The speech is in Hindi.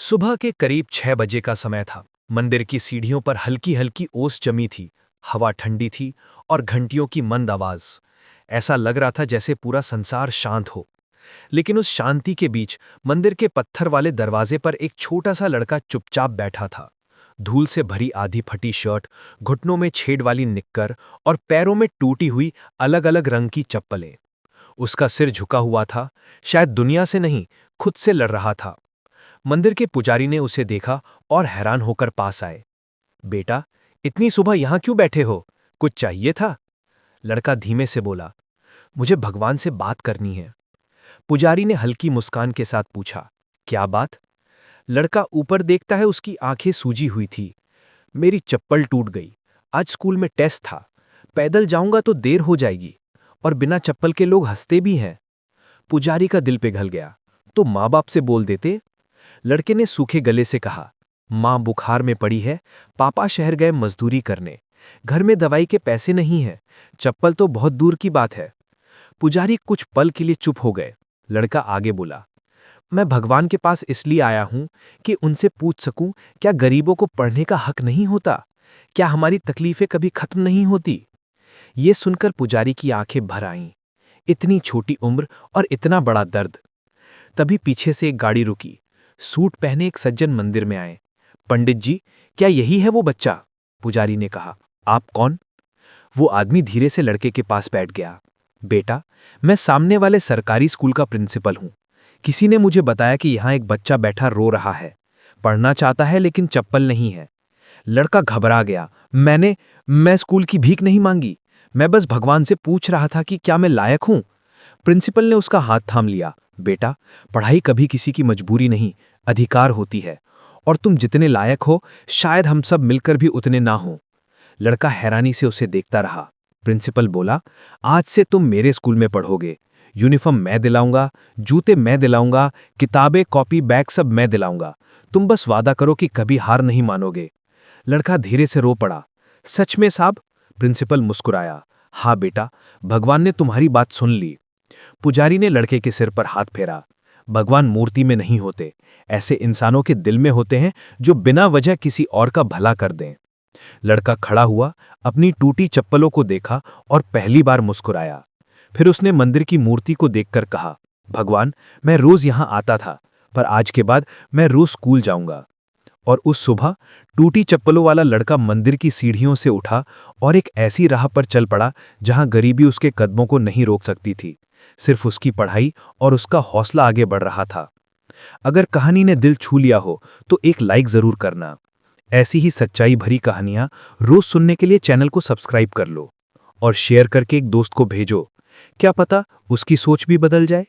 सुबह के करीब 6 बजे का समय था। मंदिर की सीढ़ियों पर हल्की हल्की ओस जमी थी। हवा ठंडी थी और घंटियों की मंद आवाज। ऐसा लग रहा था जैसे पूरा संसार शांत हो। लेकिन उस शांति के बीच मंदिर के पत्थर वाले दरवाजे पर एक छोटा सा लड़का चुपचाप बैठा था। धूल से भरी आधी फटी शर्ट, घुटनों में छेद वाली निक्कर और पैरों में टूटी हुई अलग अलग रंग की चप्पलें। उसका सिर झुका हुआ था, शायद दुनिया से नहीं, खुद से लड़ रहा था। मंदिर के पुजारी ने उसे देखा और हैरान होकर पास आए। बेटा, इतनी सुबह यहां क्यों बैठे हो? कुछ चाहिए था? लड़का धीमे से बोला, मुझे भगवान से बात करनी है। पुजारी ने हल्की मुस्कान के साथ पूछा, क्या बात? लड़का ऊपर देखता है, उसकी आंखें सूजी हुई थी। मेरी चप्पल टूट गई। आज स्कूल में टेस्ट था। पैदल जाऊंगा तो देर हो जाएगी और बिना चप्पल के लोग हंसते भी हैं। पुजारी का दिल पिघल गया। तो माँ बाप से बोल देते। लड़के ने सूखे गले से कहा, मां बुखार में पड़ी है, पापा शहर गए मजदूरी करने, घर में दवाई के पैसे नहीं हैं, चप्पल तो बहुत दूर की बात है। पुजारी कुछ पल के लिए चुप हो गए। लड़का आगे बोला, मैं भगवान के पास इसलिए आया हूं कि उनसे पूछ सकूं, क्या गरीबों को पढ़ने का हक नहीं होता? क्या हमारी तकलीफें कभी खत्म नहीं होती? ये सुनकर पुजारी की आंखें भर आईं। इतनी छोटी उम्र और इतना बड़ा दर्द। तभी पीछे से एक गाड़ी रुकी। सूट पहने एक सज्जन मंदिर में आए। पंडित जी, क्या यही है वो बच्चा? पुजारी ने कहा। आप कौन? वो आदमी धीरे से लड़के के पास बैठ गया। बेटा, मैं सामने वाले सरकारी स्कूल का प्रिंसिपल हूं। किसी ने मुझे बताया कि यहां एक बच्चा बैठा रो रहा है, पढ़ना चाहता है लेकिन चप्पल नहीं है। लड़का घबरा गया। मैं स्कूल की भीख नहीं मांगी। मैं बस भगवान से पूछ रहा था कि क्या मैं लायक हूं। प्रिंसिपल ने उसका हाथ थाम लिया। बेटा, पढ़ाई कभी किसी की मजबूरी नहीं, अधिकार होती है। और तुम जितने लायक हो, शायद हम सब मिलकर भी उतने ना हो। लड़का हैरानी से उसे देखता रहा। प्रिंसिपल बोला, आज से तुम मेरे स्कूल में पढ़ोगे। यूनिफॉर्म मैं दिलाऊंगा, जूते मैं दिलाऊंगा, किताबें, कॉपी, बैग सब मैं दिलाऊंगा। तुम बस वादा करो कि कभी हार नहीं मानोगे। लड़का धीरे से रो पड़ा। सच में साहब? प्रिंसिपल मुस्कुराया। हाँ बेटा, भगवान ने तुम्हारी बात सुन ली। पुजारी ने लड़के के सिर पर हाथ फेरा। भगवान मूर्ति में नहीं होते, ऐसे इंसानों के दिल में होते हैं जो बिना वजह किसी और का भला कर दें। लड़का खड़ा हुआ, अपनी टूटी चप्पलों को देखा और पहली बार मुस्कुराया। फिर उसने मंदिर की मूर्ति को देखकर कहा, भगवान, मैं रोज यहां आता था, पर आज के बाद मैं रोज स्कूल जाऊंगा। और उस सुबह टूटी चप्पलों वाला लड़का मंदिर की सीढ़ियों से उठा और एक ऐसी राह पर चल पड़ा जहां गरीबी उसके कदमों को नहीं रोक सकती थी। सिर्फ उसकी पढ़ाई और उसका हौसला आगे बढ़ रहा था। अगर कहानी ने दिल छू लिया हो तो एक लाइक जरूर करना। ऐसी ही सच्चाई भरी कहानियां रोज सुनने के लिए चैनल को सब्सक्राइब कर लो और शेयर करके एक दोस्त को भेजो। क्या पता उसकी सोच भी बदल जाए।